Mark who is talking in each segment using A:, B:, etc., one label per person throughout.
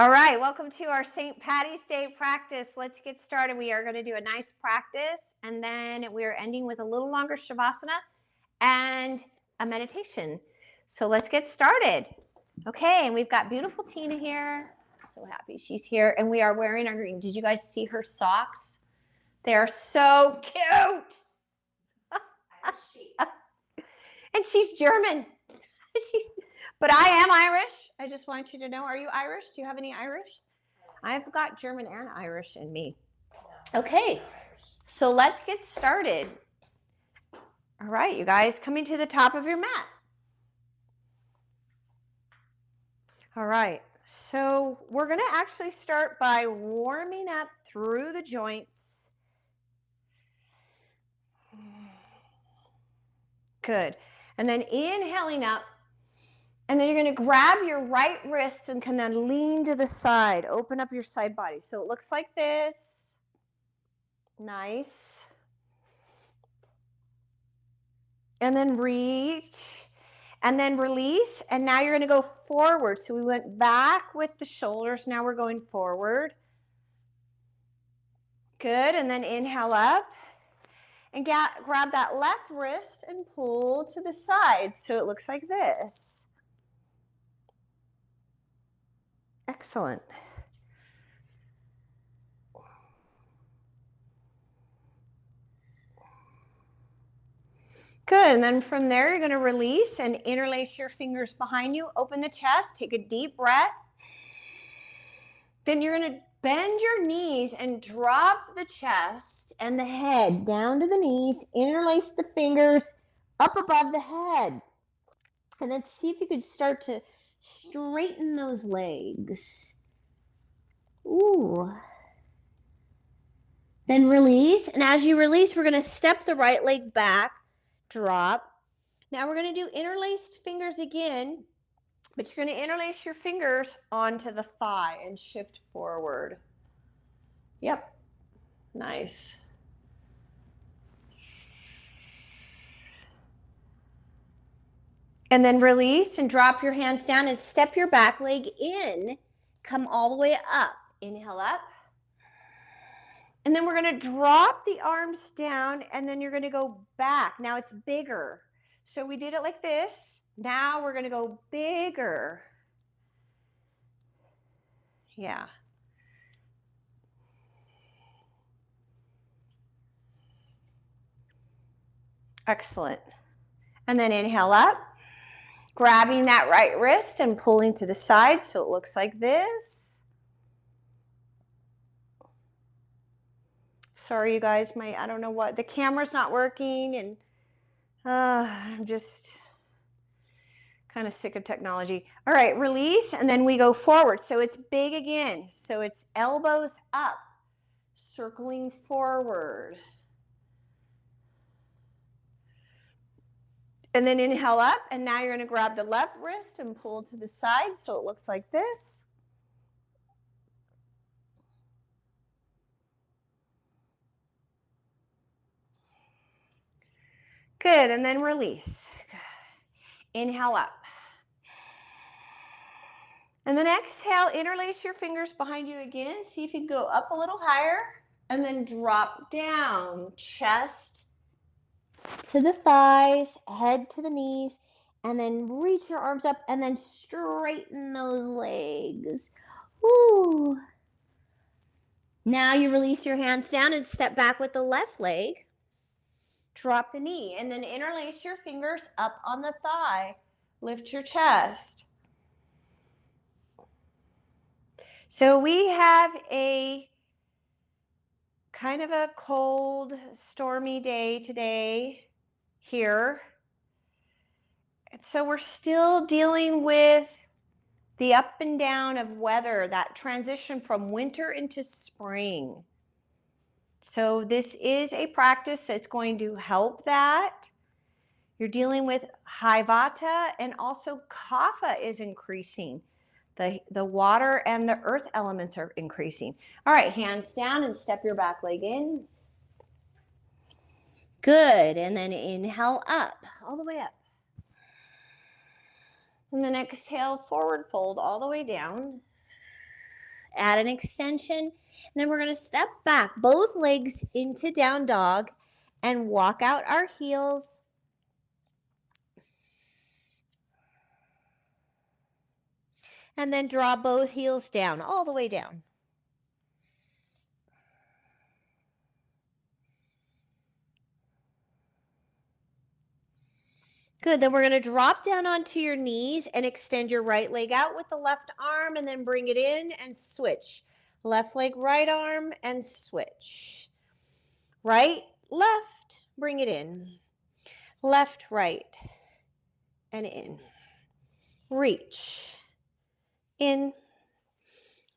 A: All right, welcome to our St. Patty's Day practice. Let's get started. We are going to do a nice practice, and then we are ending with a little longer Shavasana and a meditation. So let's get started. Okay, and we've got beautiful Tina here. So happy she's here, and we are wearing our green. Did you guys see her socks? They are so cute. And she's German. But I am Irish. I just want you to know. Are you Irish? Do you have any Irish? I've got German and Irish in me. Okay, so let's get started. All right, you guys, coming to the top of your mat. All right, so we're going to actually start by warming up through the joints. Good. And then inhaling up. And then you're going to grab your right wrist and kind of lean to the side. Open up your side body. So it looks like this. Nice. And then reach. And then release. And now you're going to go forward. So we went back with the shoulders. Now we're going forward. Good. And then inhale up. And grab that left wrist and pull to the side. So it looks like this. Excellent. Good, and then from there, you're going to release and interlace your fingers behind you. Open the chest, take a deep breath. Then you're going to bend your knees and drop the chest and the head down to the knees. Interlace the fingers up above the head. And then see if you could start to straighten those legs. Ooh. Then release, and as you release, we're going to step the right leg back. Drop. Now we're going to do interlaced fingers again, but you're going to interlace your fingers onto the thigh and shift forward. Yep. Nice. And then release and drop your hands down and step your back leg in. Come all the way up. Inhale up. And then we're going to drop the arms down, and then you're going to go back. Now it's bigger. So we did it like this. Now we're going to go bigger. Yeah. Excellent. And then inhale up. Grabbing that right wrist and pulling to the side so it looks like this. Sorry, you guys, I don't know what, the camera's not working, and I'm just kind of sick of technology. All right, release, and then we go forward. So it's big again. So it's elbows up, circling forward. And then inhale up, and now you're going to grab the left wrist and pull to the side so it looks like this. Good, and then release. Inhale up. And then exhale, interlace your fingers behind you again. See if you can go up a little higher, and then drop down. Chest to the thighs, head to the knees, and then reach your arms up and then straighten those legs. Ooh. Now you release your hands down and step back with the left leg. Drop the knee and then interlace your fingers up on the thigh. Lift your chest. So we have a kind of a cold, stormy day today here. And so we're still dealing with the up and down of weather, that transition from winter into spring. So this is a practice that's going to help that. You're dealing with high Vata, and also Kapha is increasing. The water and the earth elements are increasing. All right, hands down and step your back leg in. Good, and then inhale up, all the way up. And then exhale, forward fold all the way down. Add an extension. And then we're going to step back, both legs into down dog, and walk out our heels. And then draw both heels down, all the way down. Good, then we're going to drop down onto your knees and extend your right leg out with the left arm and then bring it in and switch. Left leg, right arm, and switch. Right, left, bring it in. Left, right, and in. Reach, in,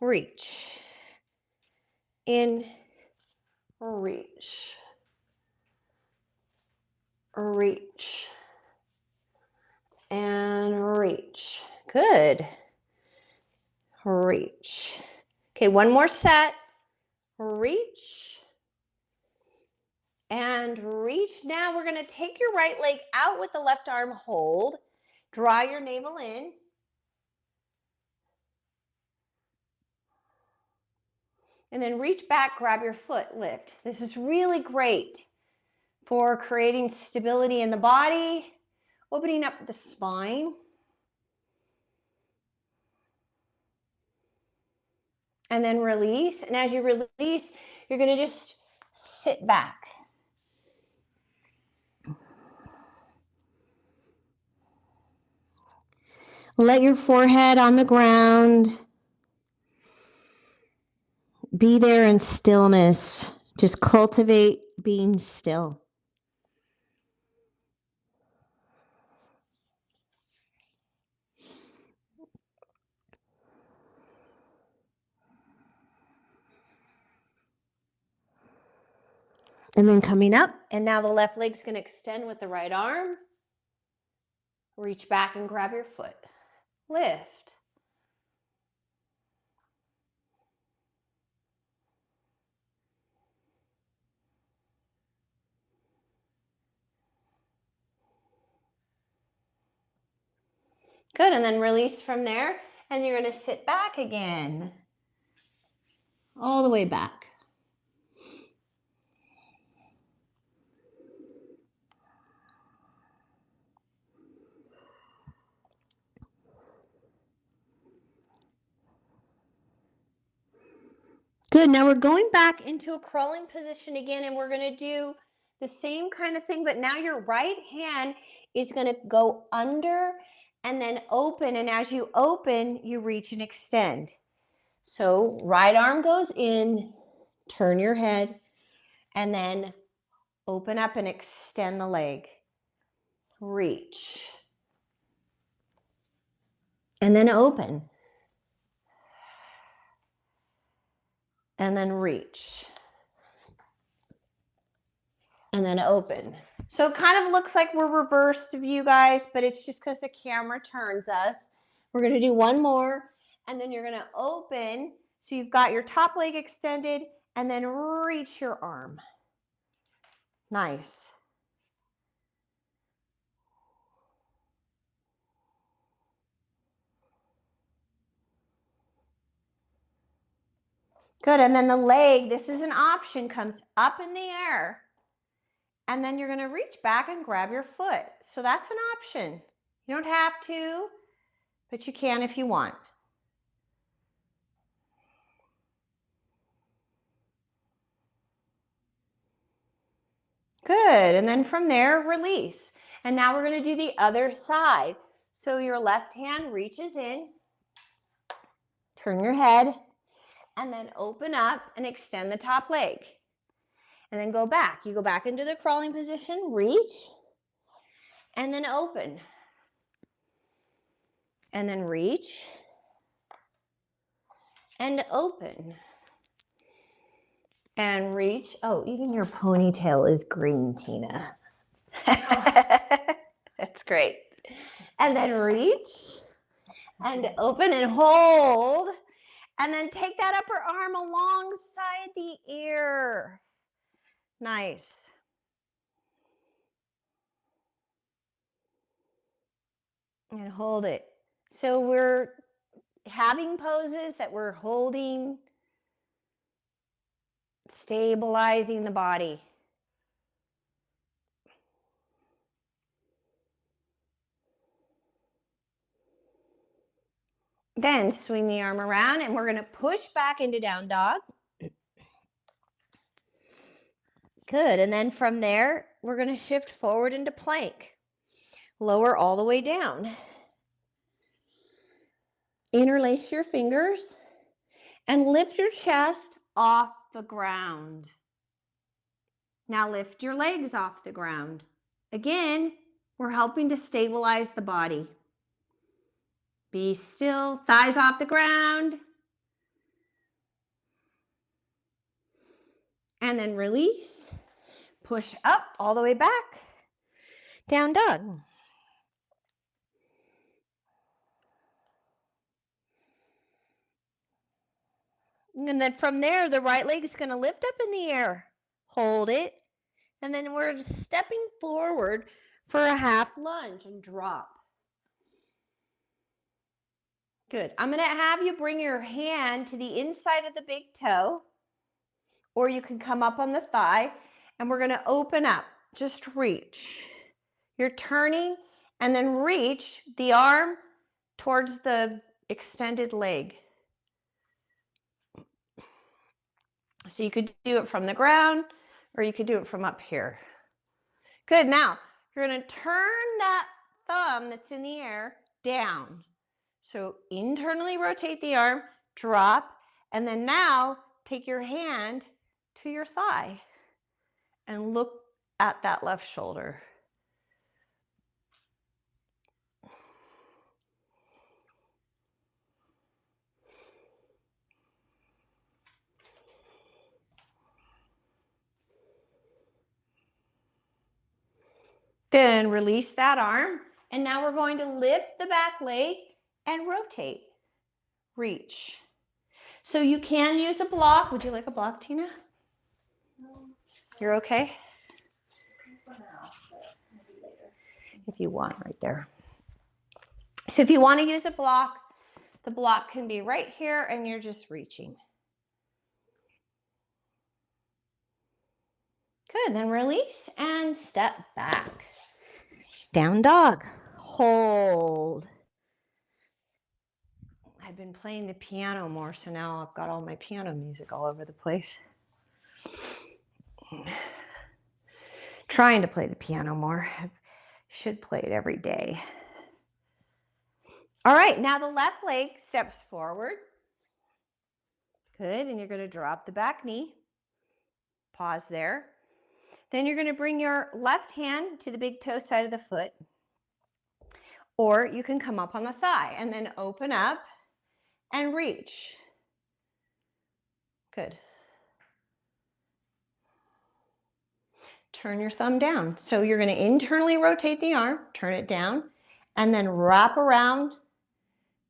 A: reach, in, reach, reach, and reach. Good. Reach. Okay, one more set. Reach and reach. Now we're going to take your right leg out with the left arm, hold. Draw your navel in. And then reach back, grab your foot, lift. This is really great for creating stability in the body, opening up the spine. And then release. And as you release, you're going to just sit back. Let your forehead on the ground. Be there in stillness. Just cultivate being still. And then coming up, and now the left leg's going to extend with the right arm. Reach back and grab your foot. Lift. Good, and then release from there, and you're going to sit back again. All the way back. Good, now we're going back into a crawling position again, and we're going to do the same kind of thing, but now your right hand is going to go under and then open, and as you open, you reach and extend. So right arm goes in, turn your head, and then open up and extend the leg. Reach. And then open. And then reach. And then open. So it kind of looks like we're reversed view, guys, but it's just because the camera turns us. We're going to do one more, and then you're going to open. So you've got your top leg extended, and then reach your arm. Nice. Good, and then the leg, this is an option, comes up in the air. And then you're going to reach back and grab your foot. So that's an option. You don't have to, but you can if you want. Good, and then from there, release. And now we're going to do the other side. So your left hand reaches in, turn your head, and then open up and extend the top leg. And then go back. You go back into the crawling position, reach, and then open. And then reach, and open. And reach. Oh, even your ponytail is green, Tina. That's great. And then reach and open and hold. And then take that upper arm alongside the ear. Nice. And hold it. So we're having poses that we're holding, stabilizing the body. Then swing the arm around and we're going to push back into down dog. Good. And then from there, we're going to shift forward into plank. Lower all the way down. Interlace your fingers and lift your chest off the ground. Now lift your legs off the ground. Again, we're helping to stabilize the body. Be still, thighs off the ground. And then release. Push up all the way back. Down dog. And then from there, the right leg is going to lift up in the air. Hold it. And then we're stepping forward for a half lunge and drop. Good. I'm going to have you bring your hand to the inside of the big toe, or you can come up on the thigh, and we're going to open up. Just reach. You're turning and then reach the arm towards the extended leg. So you could do it from the ground, or you could do it from up here. Good. Now, you're going to turn that thumb that's in the air down. So internally rotate the arm, drop, and then now take your hand to your thigh and look at that left shoulder. Then release that arm, and now we're going to lift the back leg and rotate. Reach. So you can use a block. Would you like a block, Tina? No. You're okay? For now, but maybe later. If you want, right there. So if you want to use a block, the block can be right here, and you're just reaching. Good. Then release and step back. Down dog. Hold. I've been playing the piano more, so now I've got all my piano music all over the place. Trying to play the piano more. I should play it every day. All right, now the left leg steps forward. Good, and you're going to drop the back knee. Pause there. Then you're going to bring your left hand to the big toe side of the foot. Or you can come up on the thigh and then open up and reach. Good. Turn your thumb down. So you're going to internally rotate the arm, turn it down, and then wrap around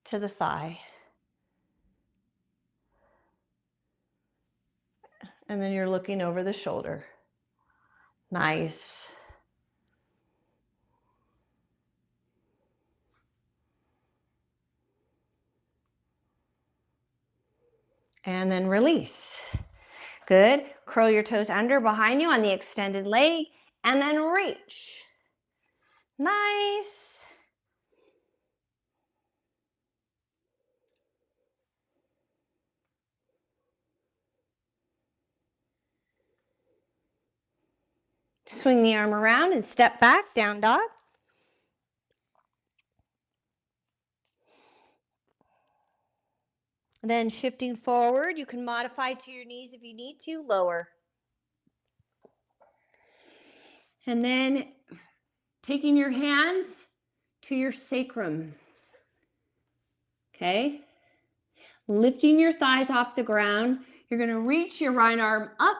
A: to the thigh. And then you're looking over the shoulder. Nice. And then release. Good. Curl your toes under behind you on the extended leg and then reach. Nice. Swing the arm around and step back, down dog. Then shifting forward, you can modify to your knees if you need to, lower. And then taking your hands to your sacrum. Okay? Lifting your thighs off the ground. You're going to reach your right arm up.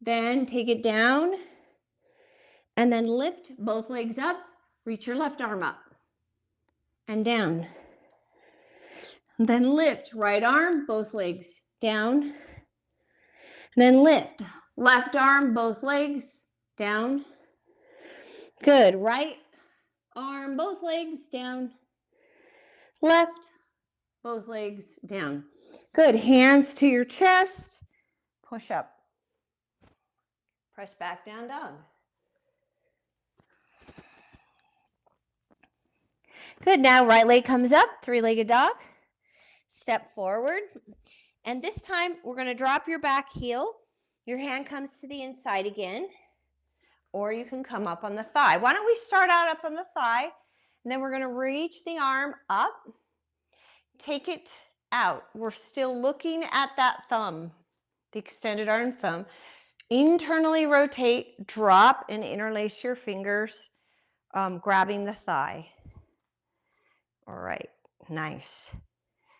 A: Then take it down. And then lift both legs up. Reach your left arm up. And down. And then lift right arm, both legs down. And then lift left arm, both legs down. Good. Right arm, both legs down. Left, both legs down. Good, hands to your chest, push up. Press back down dog. Good, now right leg comes up, three-legged dog. Step forward. And this time we're gonna drop your back heel. Your hand comes to the inside again, or you can come up on the thigh. Why don't we start out up on the thigh, and then we're gonna reach the arm up, take it out. We're still looking at that thumb, the extended arm thumb. Internally rotate, drop, and interlace your fingers, grabbing the thigh. All right, nice.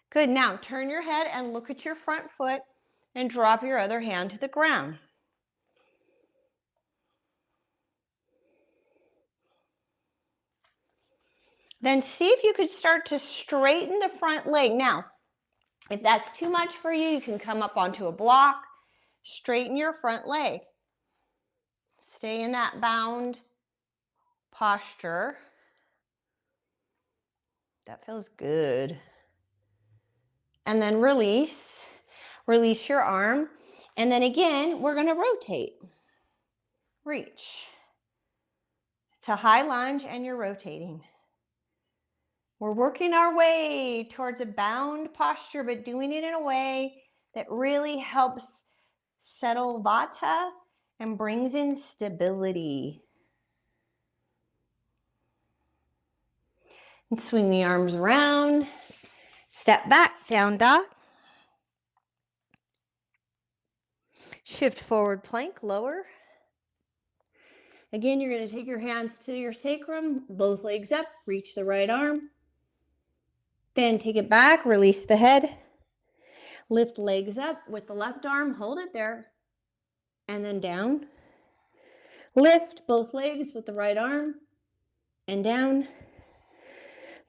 A: Good, now turn your head and look at your front foot and drop your other hand to the ground. Then see if you could start to straighten the front leg. Now, if that's too much for you, you can come up onto a block, straighten your front leg. Stay in that bound posture. That feels good. And then release. Release your arm. And then again, we're going to rotate. Reach. It's a high lunge and you're rotating. We're working our way towards a bound posture, but doing it in a way that really helps settle Vata and brings in stability. And swing the arms around. Step back, down dog. Shift forward plank, lower. Again, you're going to take your hands to your sacrum, both legs up, reach the right arm. Then take it back, release the head. Lift legs up with the left arm, hold it there, and then down. Lift both legs with the right arm and down.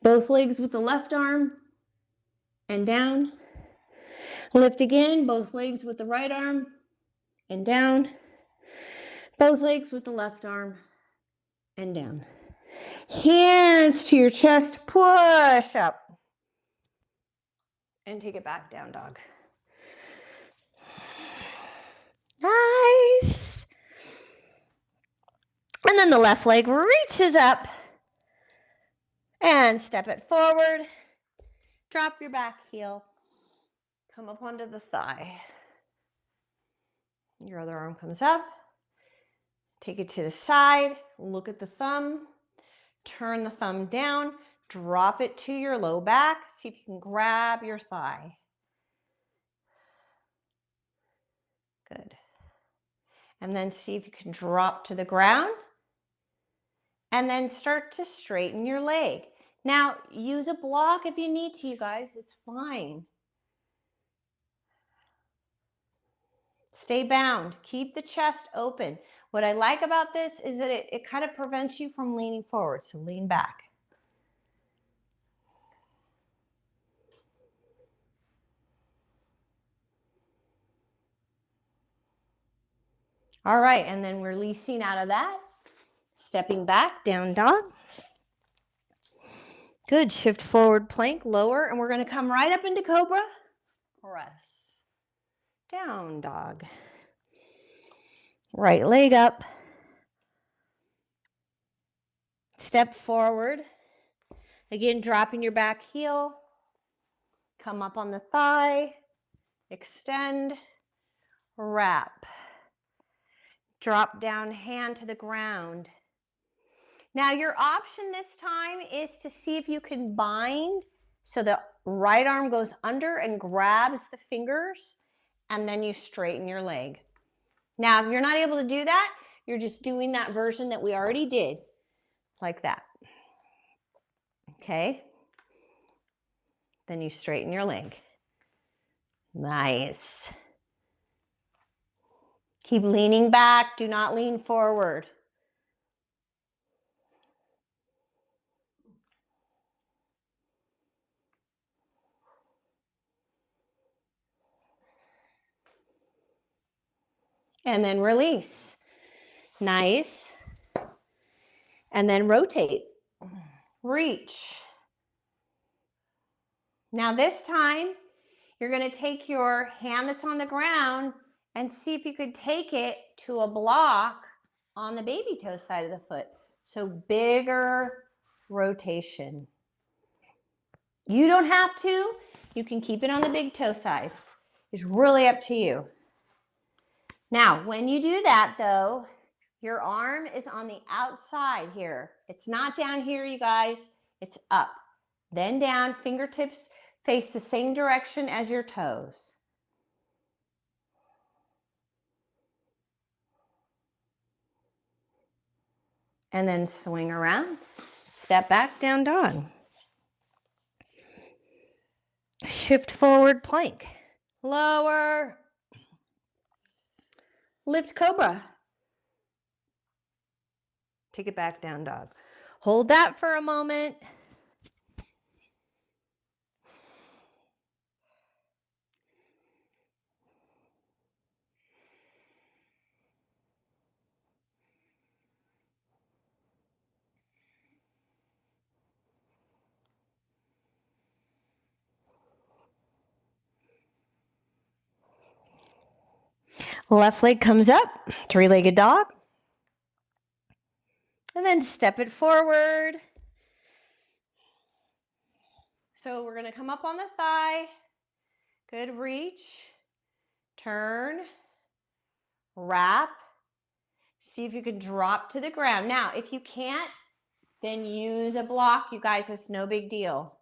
A: Both legs with the left arm and down. Lift again, both legs with the right arm and down. Both legs with the left arm and down. Hands to your chest, push up. And take it back, down dog. Nice. And then the left leg reaches up and step it forward. Drop your back heel. Come up onto the thigh. Your other arm comes up. Take it to the side. Look at the thumb. Turn the thumb down. Drop it to your low back. See if you can grab your thigh. Good. And then see if you can drop to the ground. And then start to straighten your leg. Now, use a block if you need to, you guys. It's fine. Stay bound. Keep the chest open. What I like about this is that it kind of prevents you from leaning forward. So lean back. All right, and then releasing out of that. Stepping back, down dog. Good, shift forward plank, lower, and we're gonna come right up into cobra. Press. Down dog. Right leg up. Step forward. Again, dropping your back heel. Come up on the thigh. Extend. Wrap. Drop down, hand to the ground. Now your option this time is to see if you can bind so the right arm goes under and grabs the fingers, and then you straighten your leg. Now, if you're not able to do that, you're just doing that version that we already did, like that. Okay? Then you straighten your leg. Nice. Keep leaning back. Do not lean forward. And then release. Nice. And then rotate. Reach. Now this time, you're going to take your hand that's on the ground and see if you could take it to a block on the baby toe side of the foot. So bigger rotation. You don't have to. You can keep it on the big toe side. It's really up to you. Now, when you do that though, your arm is on the outside here. It's not down here, you guys. It's up. Then down, fingertips face the same direction as your toes. And then swing around, step back, down dog. Shift forward plank. Lower. Lift cobra. Take it back, down dog. Hold that for a moment. Left leg comes up, three-legged dog. And then step it forward. So we're going to come up on the thigh. Good reach. Turn. Wrap. See if you can drop to the ground. Now, if you can't, then use a block. You guys, it's no big deal.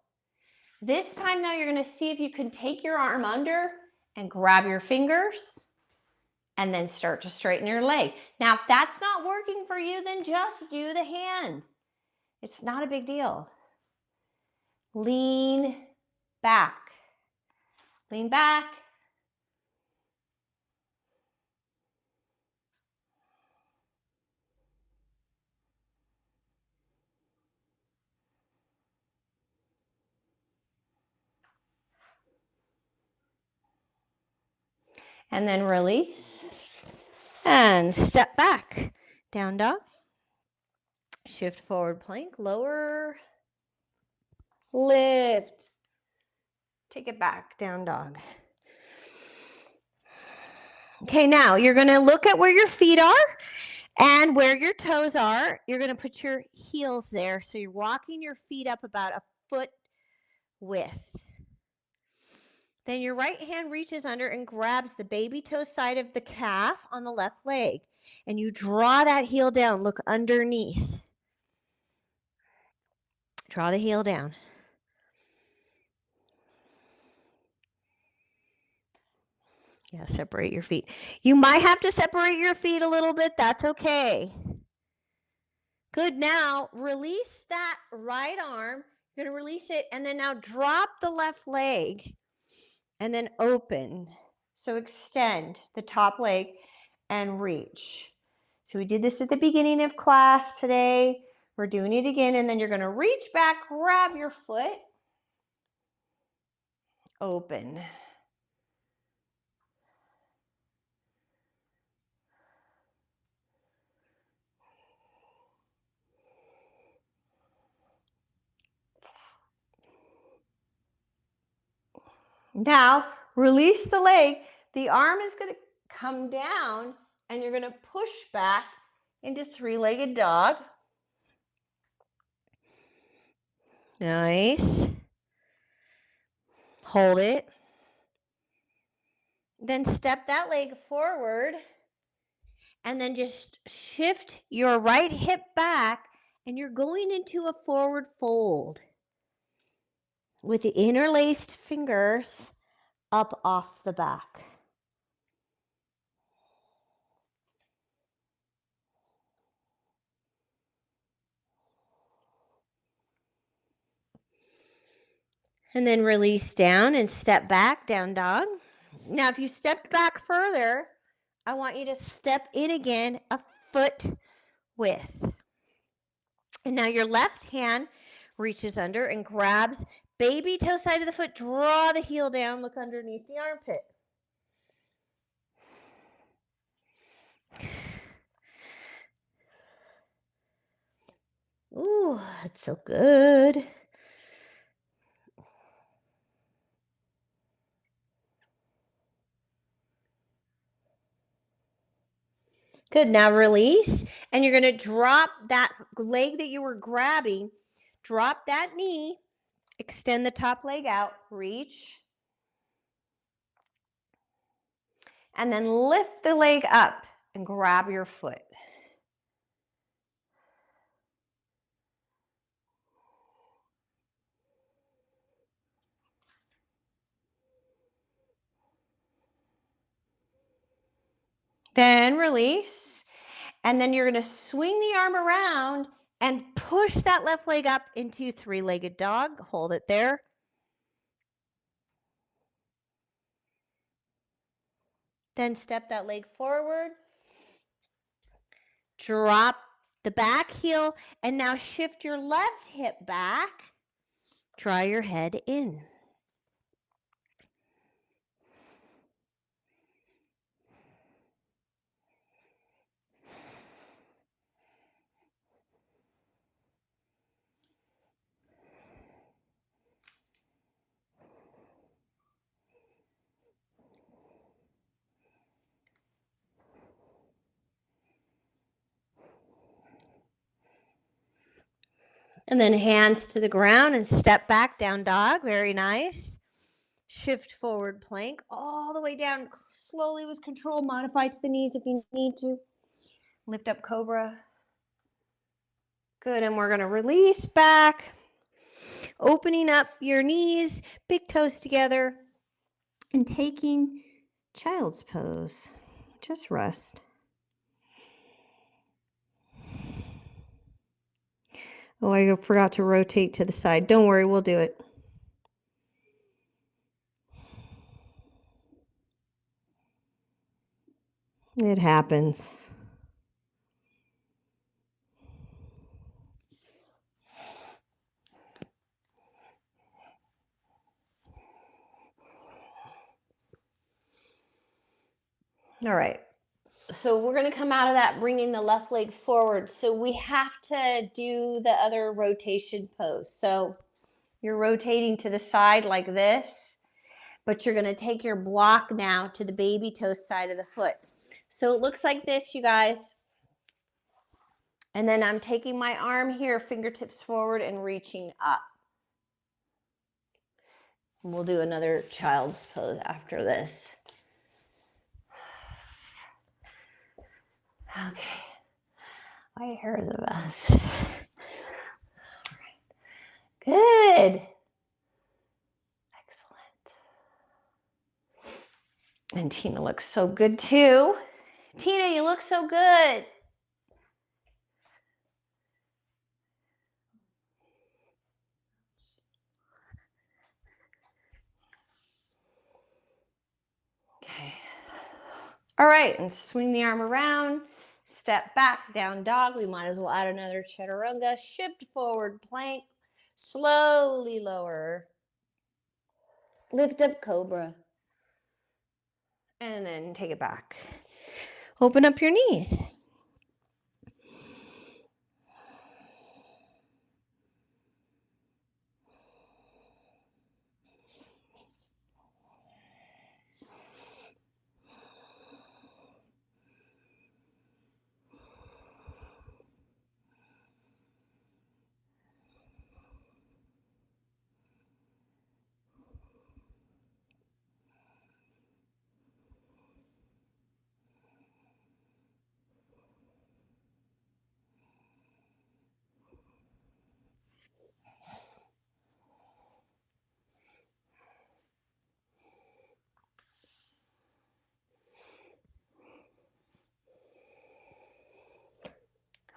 A: This time though, you're going to see if you can take your arm under and grab your fingers and then start to straighten your leg. Now, if that's not working for you, then just do the hand. It's not a big deal. Lean back. Lean back. And then release. And step back. Down dog. Shift forward plank. Lower. Lift. Take it back. Down dog. Okay, now you're going to look at where your feet are and where your toes are. You're going to put your heels there. So you're walking your feet up about a foot width. Then your right hand reaches under and grabs the baby toe side of the calf on the left leg. And you draw that heel down. Look underneath. Draw the heel down. Yeah, separate your feet. You might have to separate your feet a little bit. That's okay. Good. Now, release that right arm. You're going to release it. And then now drop the left leg. And then open. So extend the top leg and reach. So we did this at the beginning of class today. We're doing it again. And then you're going to reach back, grab your foot. Open. Now, release the leg. The arm is going to come down and you're going to push back into three-legged dog. Nice. Hold it. Then step that leg forward and then just shift your right hip back and you're going into a forward fold with the interlaced fingers up off the back. And then release down and step back, down dog. Now, if you step back further, I want you to step in again a foot width. And now your left hand reaches under and grabs baby toe side of the foot. Draw the heel down, look underneath the armpit. Ooh, that's so good. Good. Now release. And you're going to drop that leg that you were grabbing. Drop that knee. Extend the top leg out. Reach. And then lift the leg up and grab your foot. Then release. And then you're going to swing the arm around and push that left leg up into three-legged dog. Hold it there. Then step that leg forward. Drop the back heel. And now shift your left hip back. Draw your head in. And then hands to the ground and step back, down dog. Very nice. Shift forward plank all the way down slowly with control. Modify to the knees if you need to. Lift up cobra. Good. And we're going to release back. Opening up your knees, big toes together, and taking child's pose. Just rest. Oh, I forgot to rotate to the side. Don't worry, we'll do it. It happens. All right. So we're going to come out of that bringing the left leg forward. So we have to do the other rotation pose. So you're rotating to the side like this, but you're going to take your block now to the baby toe side of the foot. So it looks like this, you guys. And then I'm taking my arm here, fingertips forward and reaching up. We'll do another child's pose after this. Okay. My hair is a mess. Good. Excellent. And Tina looks so good too. Tina, you look so good. Okay. All right, and swing the arm around. Step back, down dog. We might as well add another chaturanga. Shift forward, plank. Slowly lower. Lift up cobra. And then take it back. Open up your knees.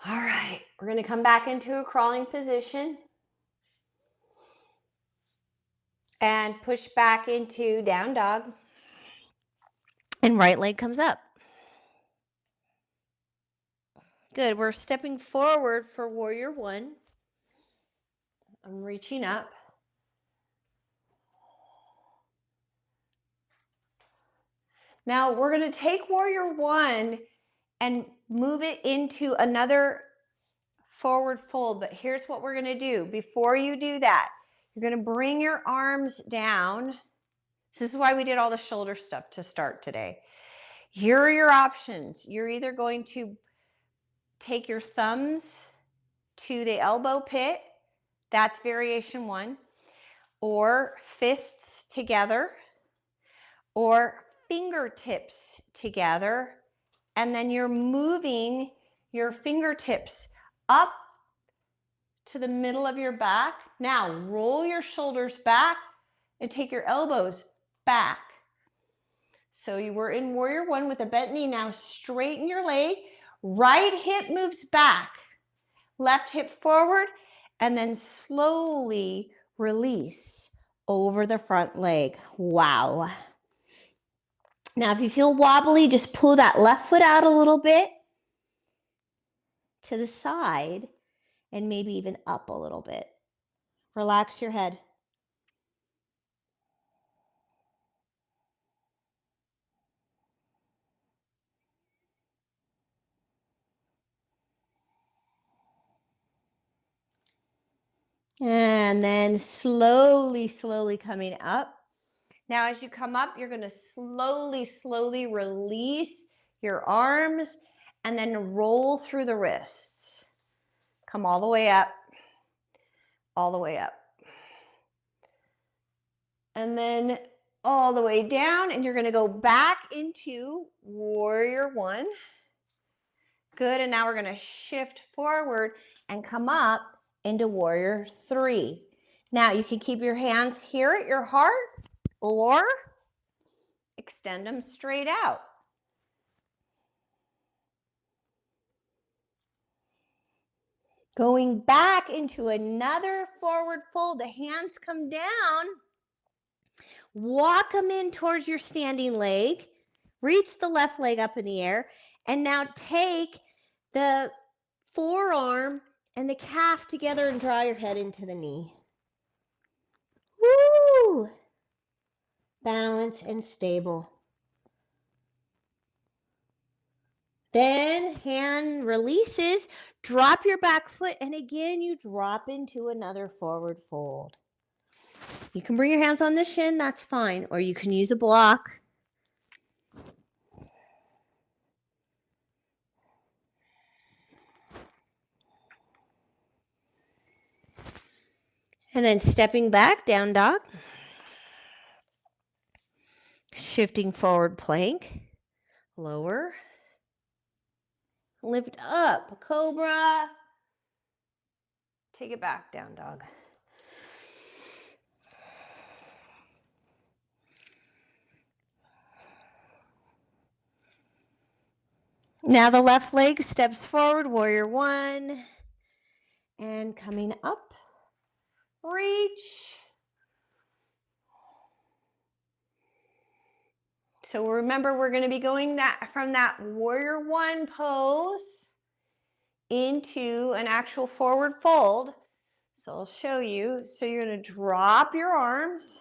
A: All right, we're going to come back into a crawling position and push back into down dog. And right leg comes up. Good. We're stepping forward for warrior one. I'm reaching up. Now we're going to take warrior one and move it into another forward fold. But here's what we're going to do. Before you do that, you're going to bring your arms down. This is why we did all the shoulder stuff to start today. Here are your options. You're either going to take your thumbs to the elbow pit, that's variation 1, or fists together, or fingertips together, and then you're moving your fingertips up to the middle of your back. Now roll your shoulders back and take your elbows back. So you were in warrior 1 with a bent knee. Now straighten your leg. Right hip moves back, left hip forward, and then slowly release over the front leg. Wow. Now, if you feel wobbly, just pull that left foot out a little bit to the side and maybe even up a little bit. Relax your head. And then slowly, slowly coming up. Now, as you come up, you're going to slowly, slowly release your arms and then roll through the wrists. Come all the way up, all the way up. And then all the way down, and you're going to go back into warrior 1. Good, and now we're going to shift forward and come up into warrior 3. Now you can keep your hands here at your heart or extend them straight out. Going back into another forward fold, the hands come down. Walk them in towards your standing leg. Reach the left leg up in the air. And now take the forearm and the calf together and draw your head into the knee. Woo! Balance and stable. Then hand releases, drop your back foot, and again you drop into another forward fold. You can bring your hands on the shin, that's fine, or you can use a block. And then stepping back, down dog. Shifting forward plank. Lower. Lift up, cobra. Take it back, down dog. Now the left leg steps forward, warrior 1. And coming up, reach. So remember, we're going to be going from that warrior 1 pose into an actual forward fold. So I'll show you. So you're going to drop your arms,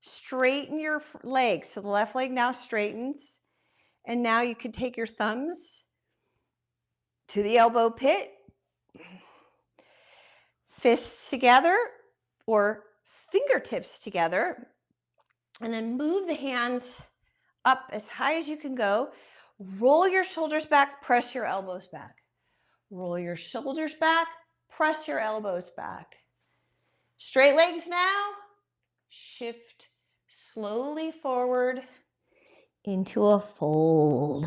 A: straighten your legs. So the left leg now straightens. And now you could take your thumbs to the elbow pit, fists together or fingertips together, and then move the hands up as high as you can go. Roll your shoulders back, press your elbows back. Roll your shoulders back, press your elbows back. Straight legs now. Shift slowly forward into a fold.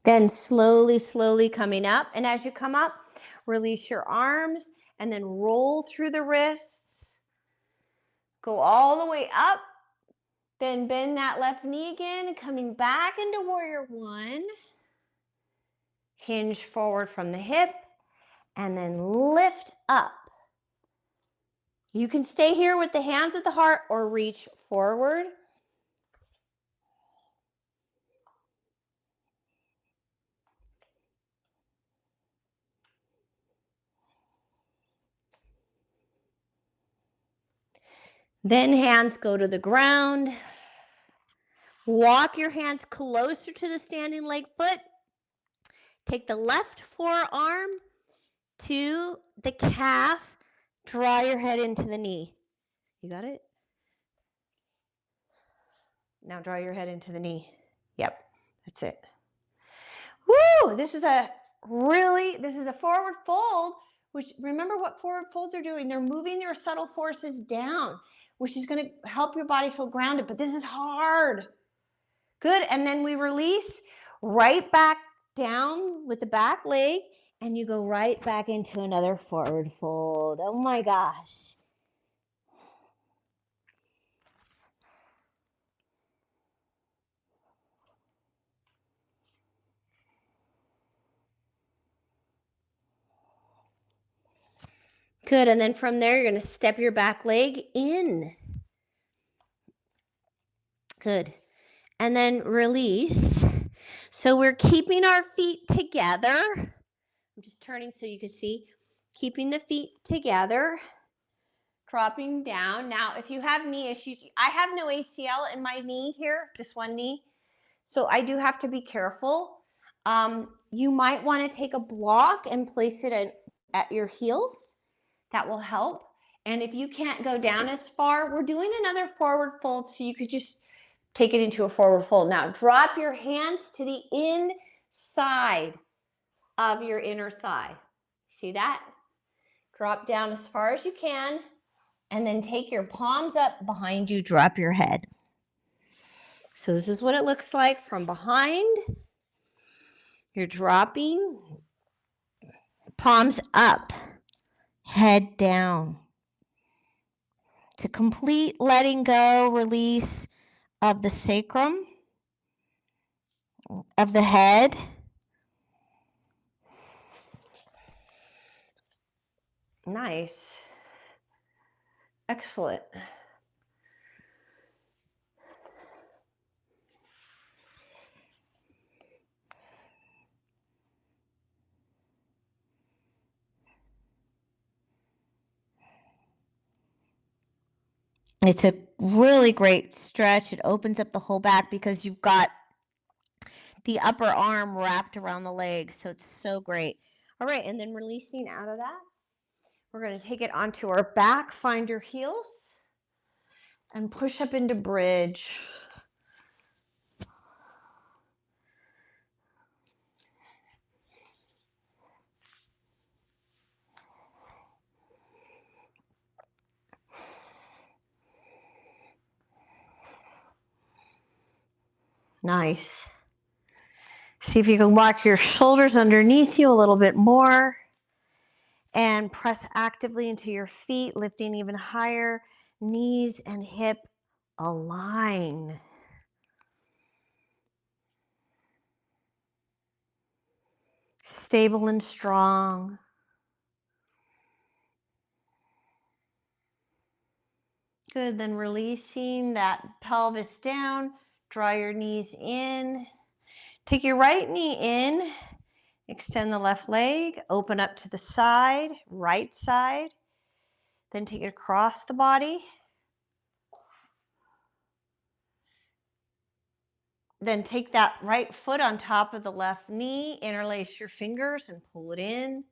A: Then slowly, slowly coming up. And as you come up, release your arms and then roll through the wrists. Go all the way up. Then bend that left knee again, coming back into warrior 1. Hinge forward from the hip and then lift up. You can stay here with the hands at the heart or reach forward. Then hands go to the ground. Walk your hands closer to the standing leg foot. Take the left forearm to the calf. Draw your head into the knee. You got it? Now draw your head into the knee. Yep, that's it. Woo! This is a forward fold, which remember what forward folds are doing. They're moving your subtle forces down, which is going to help your body feel grounded. But this is hard. Good. And then we release right back down with the back leg, and you go right back into another forward fold. Oh my gosh. Good. And then from there, you're going to step your back leg in. Good. And then release. So we're keeping our feet together. I'm just turning so you can see. Keeping the feet together. Dropping down. Now, if you have knee issues, I have no ACL in my knee here, this one knee. So I do have to be careful. You might want to take a block and place it at your heels. That will help. And if you can't go down as far, we're doing another forward fold, so you could just take it into a forward fold. Now, drop your hands to the inside of your inner thigh. See that? Drop down as far as you can, and then take your palms up behind you. Drop your head. So this is what it looks like from behind. You're dropping, palms up, head down. It's a complete letting go, release of the sacrum, of the head. Nice. Excellent. It's a really great stretch. It opens up the whole back because you've got the upper arm wrapped around the leg. So it's so great. All right, and then releasing out of that, we're going to take it onto our back. Find your heels and push up into bridge. Nice. See if you can walk your shoulders underneath you a little bit more and press actively into your feet, lifting even higher. Knees and hip align. Stable and strong. Good. Then releasing that pelvis down. Draw your knees in. Take your right knee in. Extend the left leg. Open up to the side, right side. Then take it across the body. Then take that right foot on top of the left knee. Interlace your fingers and pull it in.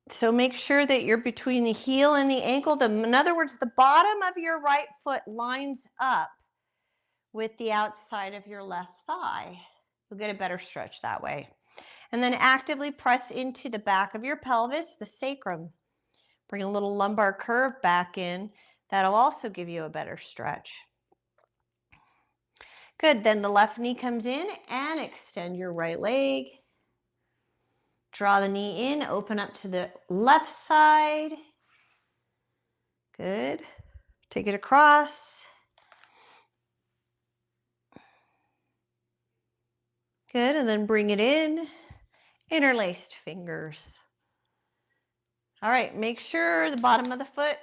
A: So make sure that you're between the heel and the ankle. In other words, the bottom of your right foot lines up with the outside of your left thigh. You'll get a better stretch that way. And then actively press into the back of your pelvis, the sacrum. Bring a little lumbar curve back in. That'll also give you a better stretch. Good. Then the left knee comes in and extend your right leg. Draw the knee in, open up to the left side. Good. Take it across. Good, and then bring it in. Interlaced fingers. All right, make sure the bottom of the foot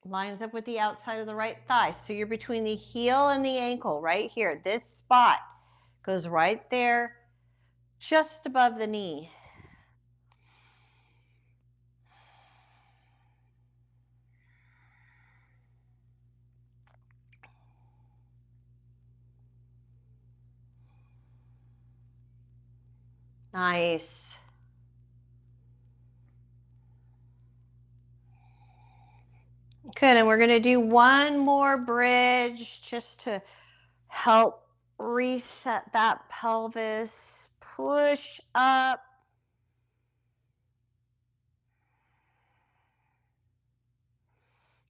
A: lines up with the outside of the right thigh. So you're between the heel and the ankle right here. This spot goes right there, just above the knee. Nice. Good, and we're going to do one more bridge just to help reset that pelvis. Push up.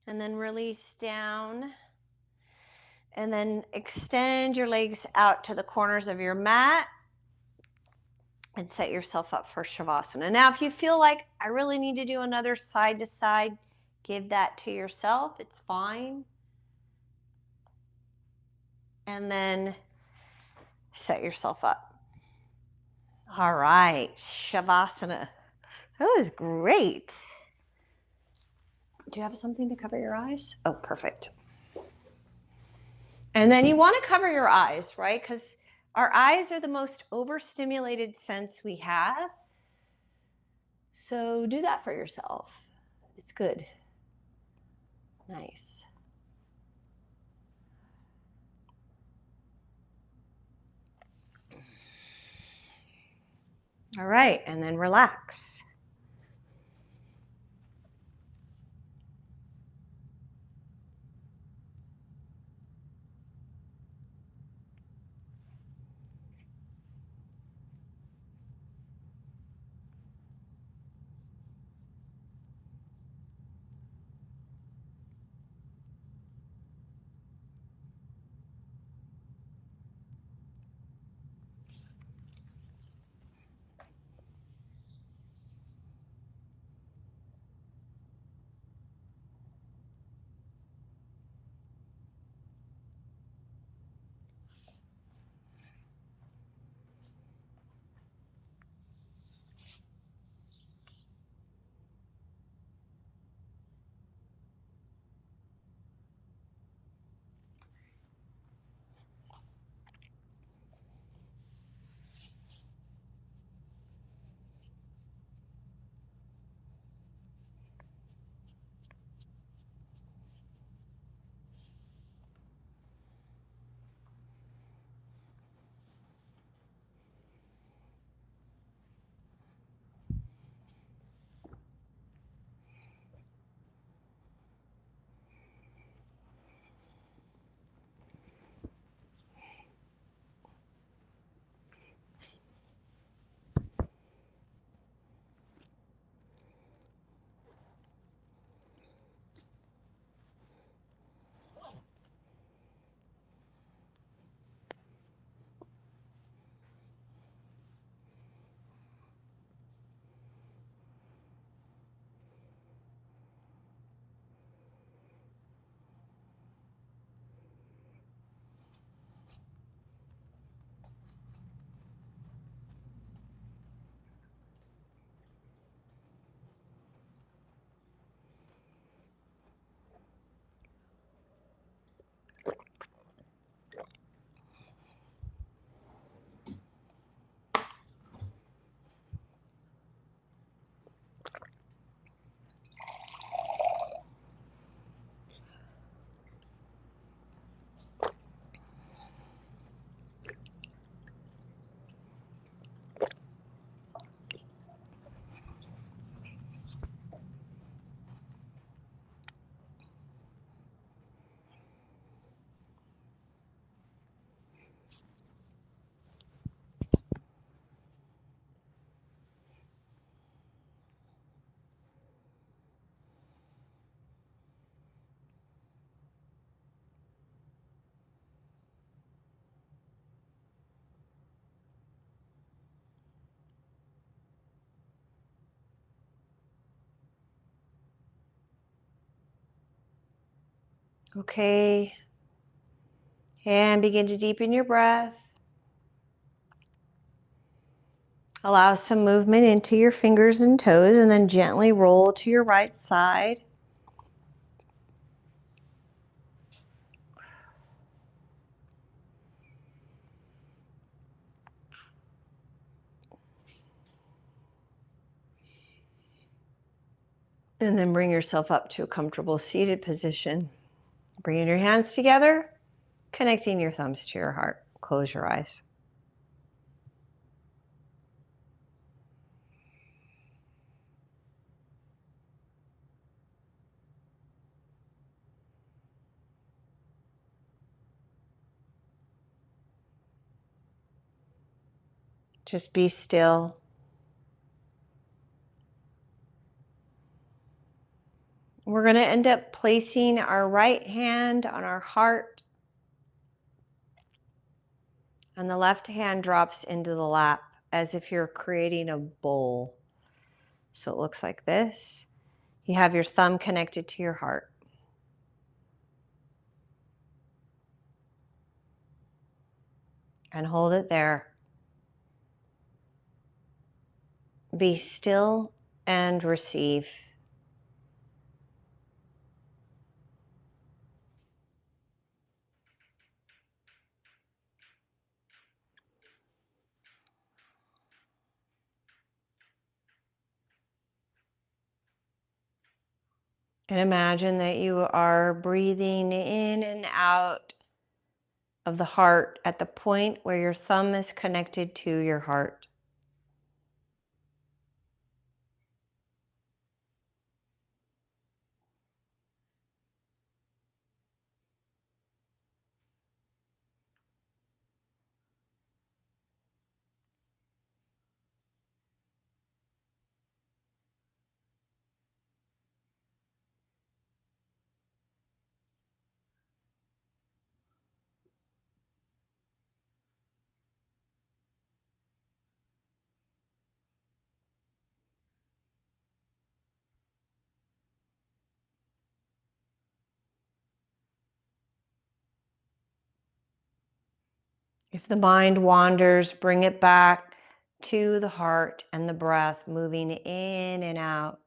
A: And then release down. And then extend your legs out to the corners of your mat and set yourself up for Shavasana. Now, if you feel like I really need to do another side to side, give that to yourself. It's fine. And then set yourself up. All right, Shavasana. That was great. Do you have something to cover your eyes? Oh, perfect. And then you want to cover your eyes, right? Because our eyes are the most overstimulated sense we have. So do that for yourself. It's good. Nice. All right, and then relax. Okay. And begin to deepen your breath. Allow some movement into your fingers and toes, and then gently roll to your right side. And then bring yourself up to a comfortable seated position. Bringing your hands together, connecting your thumbs to your heart. Close your eyes. Just be still. We're going to end up placing our right hand on our heart, and the left hand drops into the lap as if you're creating a bowl. So it looks like this. You have your thumb connected to your heart. And hold it there. Be still and receive. And imagine that you are breathing in and out of the heart at the point where your thumb is connected to your heart. If the mind wanders, bring it back to the heart and the breath, moving in and out,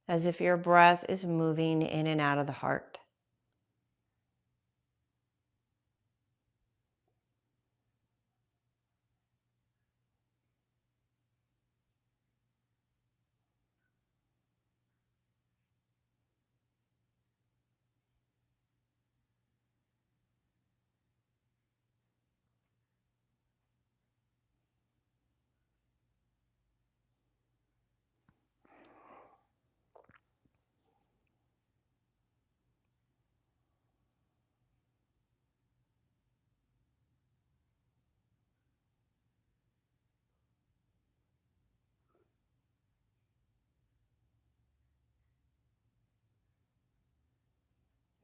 A: as if your breath is moving in and out of the heart.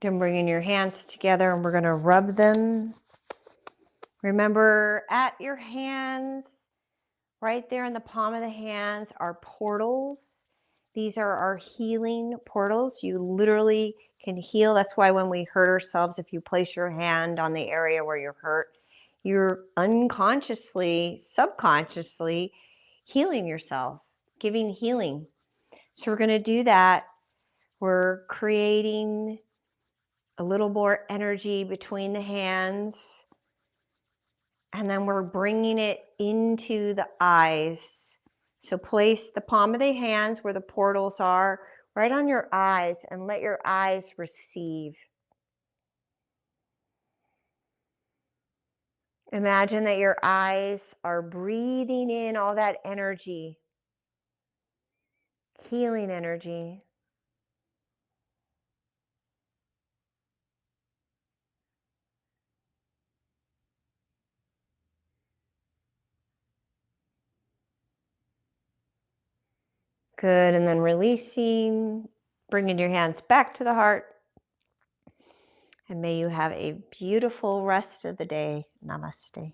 A: Then bringing your hands together, and we're going to rub them. Remember, at your hands, right there in the palm of the hands, are portals. These are our healing portals. You literally can heal. That's why when we hurt ourselves, if you place your hand on the area where you're hurt, you're unconsciously, subconsciously healing yourself, giving healing. So we're going to do that. We're creating a little more energy between the hands. And then we're bringing it into the eyes. So place the palm of the hands where the portals are, right on your eyes, and let your eyes receive. Imagine that your eyes are breathing in all that energy, healing energy. Good. And then releasing, bringing your hands back to the heart. And may you have a beautiful rest of the day. Namaste.